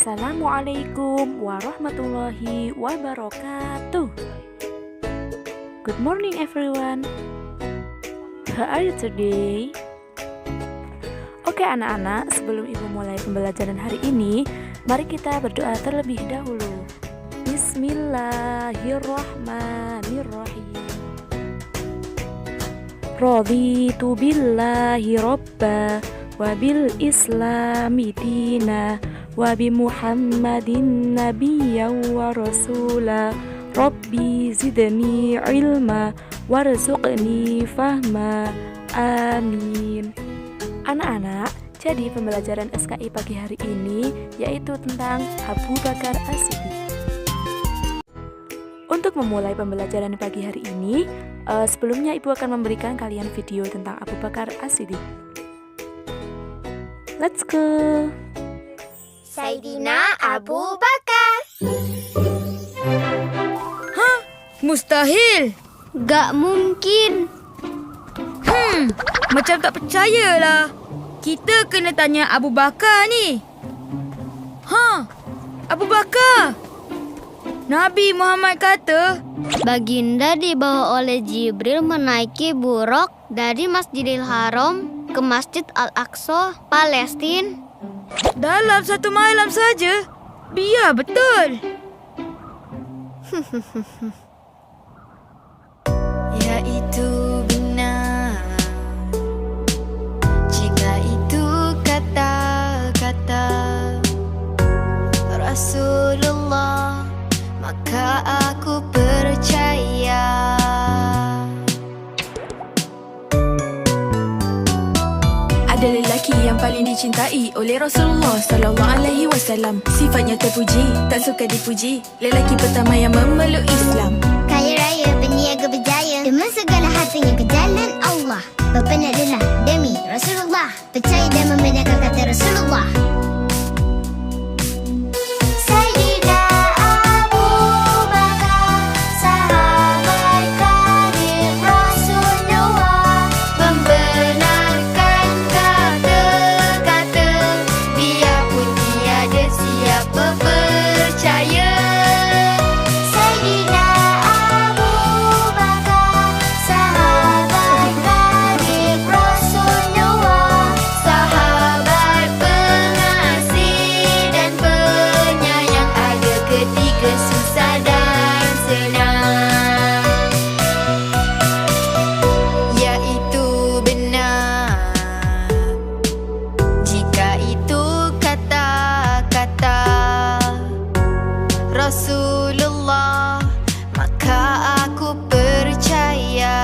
Assalamualaikum warahmatullahi wabarakatuh. Good morning everyone. How are you today? Oke anak-anak, sebelum ibu mulai pembelajaran hari ini, mari kita berdoa terlebih dahulu. Bismillahirrahmanirrahim. Raditu billahi robba wa bil islami dina wa bi Muhammadin nabiyyan wa rasula. Rabbi zidni ilma warzuqni fahma. Amin. Anak-anak, jadi pembelajaran SKI pagi hari ini yaitu tentang Abu Bakar As-Siddiq. Untuk memulai pembelajaran pagi hari ini, sebelumnya ibu akan memberikan kalian video tentang Abu Bakar As-Siddiq. Let's go. Sayyidina Abu Bakar. Hah? Mustahil. Gak mungkin. Macam tak percayalah. Kita kena tanya Abu Bakar ni. Abu Bakar. Nabi Muhammad kata, Baginda dibawa oleh Jibril menaiki buruk dari Masjidil Haram ke Masjid Al-Aqsa, Palestina. dalam satu malam saja. Biar betul. Ya itu benar. Jika itu kata-kata Rasulullah, maka aku percaya. Ada lelaki yang paling dicintai oleh Rasulullah sallallahu alaihi wasallam. Sifatnya terpuji, tak suka dipuji. Lelaki pertama yang memeluk Islam. Kaya raya, berniaga berjaya, dengan segala hartanya ke jalan Allah. Berpenat lelah demi Rasulullah, percaya dan membenarkan kata Rasulullah. Sayyidina Abu Bakar, sahabat karib Rasulullah, Membenarkan kata-kata, biarpun tiada siapa percaya. Sayyidina Abu Bakar, sahabat karib Rasulullah, Sahabat pengasih dan penyayang, ada ketika susah dan senang. Yaitu benar. Jika itu kata-kata Rasulullah, maka aku percaya.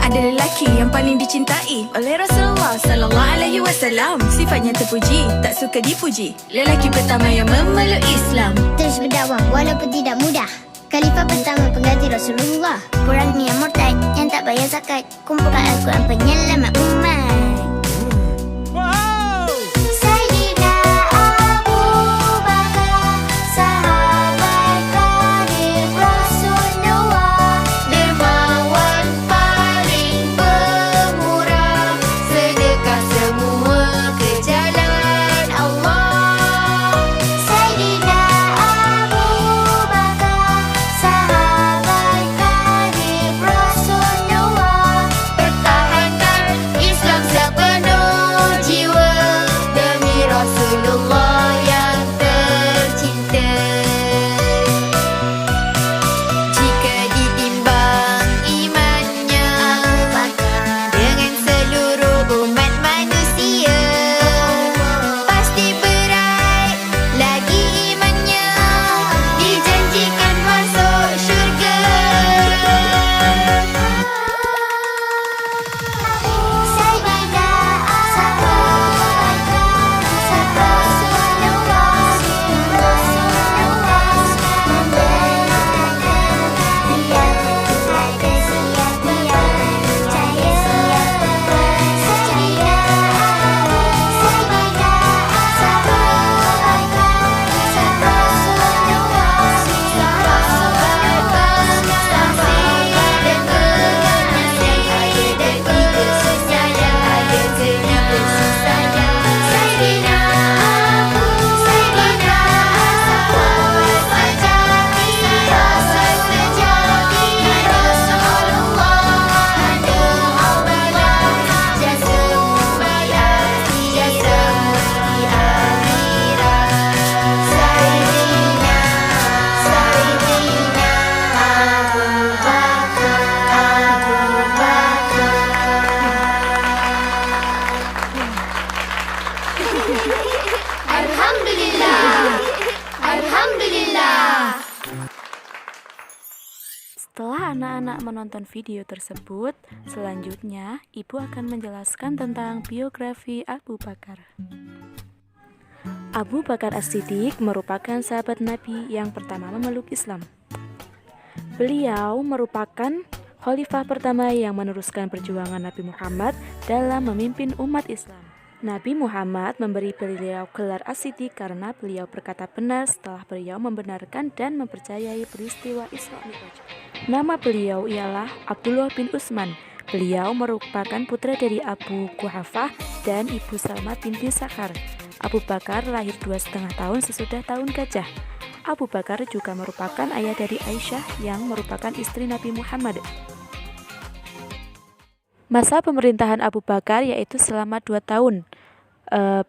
Ada lelaki yang paling dicintai oleh Rasulullah sallallahu alaihi wasallam. Sifatnya terpuji, tak suka dipuji. Lelaki pertama yang memeluk Islam. terus berdakwah walaupun tidak mudah. Khalifah pertama pengganti Rasulullah, kurangi yang murtad, yang tak bayar zakat, kumpulkan Al-Quran penyelamat umat. Sayyidina Abu Bakar, sahabat karib Rasulullah, Dermawan paling pemurah, sedekah semua ke jalan Allah. Sayyidina Abu Bakar, sahabat karib Rasulullah, Pertahankan menonton video tersebut, selanjutnya Ibu akan menjelaskan tentang biografi Abu Bakar. Abu Bakar As-Siddiq merupakan sahabat Nabi yang pertama memeluk Islam. Beliau merupakan khalifah pertama yang meneruskan perjuangan Nabi Muhammad dalam memimpin umat Islam. Nabi Muhammad memberi beliau gelar As-Siddiq karena beliau berkata benar setelah beliau membenarkan dan mempercayai peristiwa Isra Mi'raj. Nama beliau ialah Abdullah bin Utsman. Beliau merupakan putra dari Abu Quhafah dan Ibu Salma binti Sakhar. Abu Bakar lahir 2,5 tahun sesudah tahun gajah. Abu Bakar juga merupakan ayah dari Aisyah yang merupakan istri Nabi Muhammad. Masa pemerintahan Abu Bakar yaitu selama 2 tahun.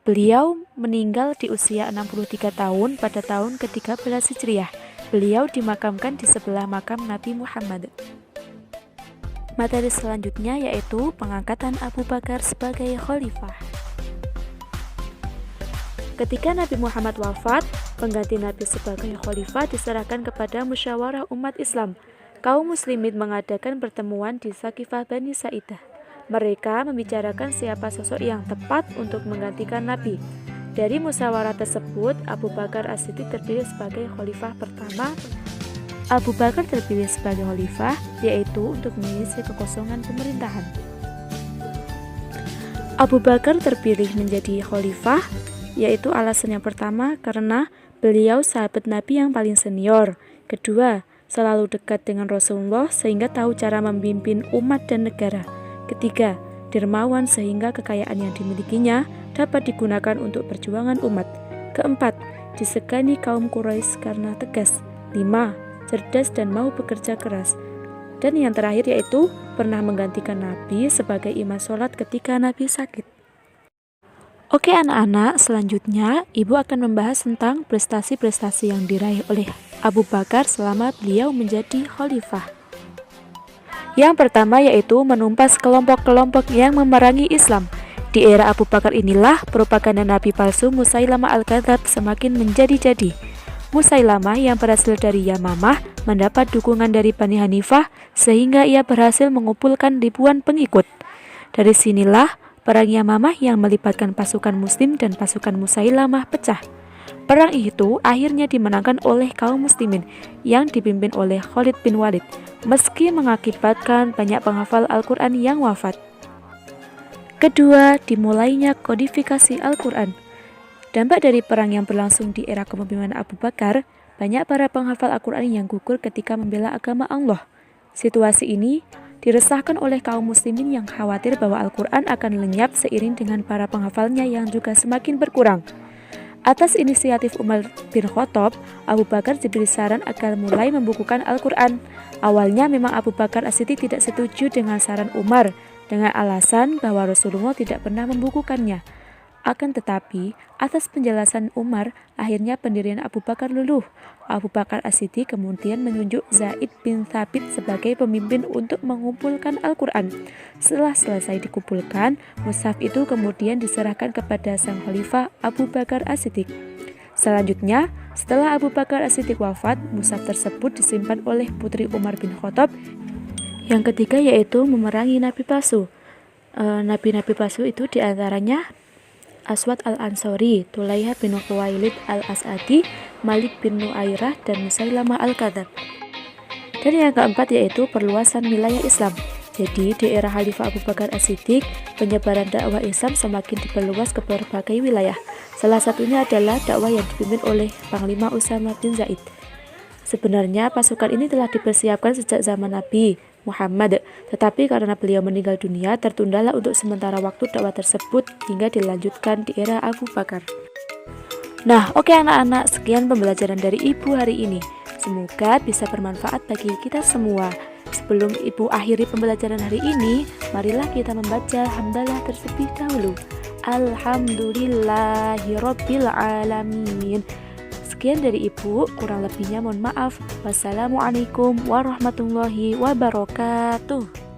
Beliau meninggal di usia 63 tahun pada tahun ke-13 Hijriah. Beliau dimakamkan di sebelah makam Nabi Muhammad. Materi selanjutnya yaitu pengangkatan Abu Bakar sebagai khalifah. Ketika Nabi Muhammad wafat, pengganti Nabi sebagai khalifah diserahkan kepada musyawarah umat Islam. Kaum muslimin mengadakan pertemuan di Saqifah Bani Sa'idah. Mereka membicarakan siapa sosok yang tepat untuk menggantikan Nabi. Dari musyawarah tersebut, Abu Bakar As-Siddiq terpilih sebagai khalifah pertama. Abu Bakar terpilih sebagai khalifah yaitu untuk mengisi kekosongan pemerintahan. Abu Bakar terpilih menjadi khalifah yaitu alasan yang pertama karena beliau sahabat Nabi yang paling senior. Kedua, selalu dekat dengan Rasulullah sehingga tahu cara memimpin umat dan negara. Ketiga, dermawan sehingga kekayaan yang dimilikinya dapat digunakan untuk perjuangan umat. Keempat, disegani kaum Quraisy karena tegas. 5, cerdas dan mau bekerja keras. Dan yang terakhir yaitu pernah menggantikan Nabi sebagai imam sholat ketika Nabi sakit. Oke anak-anak, selanjutnya Ibu akan membahas tentang prestasi-prestasi yang diraih oleh Abu Bakar selama beliau menjadi khalifah. Yang pertama yaitu menumpas kelompok-kelompok yang memerangi Islam. Di era Abu Bakar inilah propaganda Nabi palsu Musailamah Al-Kadzab semakin menjadi-jadi. Musailamah yang berasal dari Yamamah mendapat dukungan dari Bani Hanifah sehingga ia berhasil mengumpulkan ribuan pengikut. Dari sinilah perang Yamamah yang melibatkan pasukan Muslim dan pasukan Musailamah pecah. Perang itu akhirnya dimenangkan oleh kaum muslimin yang dipimpin oleh Khalid bin Walid, meski mengakibatkan banyak penghafal Al-Quran yang wafat. Kedua, dimulainya kodifikasi Al-Quran. Dampak dari perang yang berlangsung di era kepemimpinan Abu Bakar, banyak para penghafal Al-Quran yang gugur ketika membela agama Allah. Situasi ini diresahkan oleh kaum muslimin yang khawatir bahwa Al-Quran akan lenyap seiring dengan para penghafalnya yang juga semakin berkurang. Atas inisiatif Umar bin Khattab, Abu Bakar diberi saran agar mulai membukukan Al-Quran. Awalnya memang Abu Bakar As-Siddiq tidak setuju dengan saran Umar dengan alasan bahwa Rasulullah tidak pernah membukukannya. Akan tetapi, atas penjelasan Umar, akhirnya pendirian Abu Bakar luluh. Abu Bakar As-Siddiq kemudian menunjuk Zaid bin Thabit sebagai pemimpin untuk mengumpulkan Al-Quran. Setelah selesai dikumpulkan, mushaf itu kemudian diserahkan kepada sang khalifah Abu Bakar As-Siddiq. Selanjutnya, setelah Abu Bakar As-Siddiq wafat, mushaf tersebut disimpan oleh putri Umar bin Khattab. Yang ketiga yaitu memerangi nabi palsu. Nabi-nabi palsu itu diantaranya Aswad al-Ansori, Tulaiha bin Khuwailid al-As'adi, Malik bin Nuairah, dan Musailamah al-Kadzab. Dan yang keempat yaitu perluasan wilayah Islam. Jadi di era Khalifah Abu Bakar As-Siddiq, penyebaran dakwah Islam semakin diperluas ke berbagai wilayah. Salah satunya adalah dakwah yang dipimpin oleh Panglima Usama bin Zaid. Sebenarnya pasukan ini telah dipersiapkan sejak zaman Nabi Muhammad, tetapi karena beliau meninggal dunia, tertundalah untuk sementara waktu dakwah tersebut hingga dilanjutkan di era Abu Bakar. Nah, oke anak-anak, sekian pembelajaran dari Ibu hari ini. Semoga bisa bermanfaat bagi kita semua. Sebelum Ibu akhiri pembelajaran hari ini, marilah kita membaca hamdalah terlebih dahulu. Alhamdulillahirabbil alamin. Sekian dari Ibu, kurang lebihnya mohon maaf. Wassalamualaikum warahmatullahi wabarakatuh.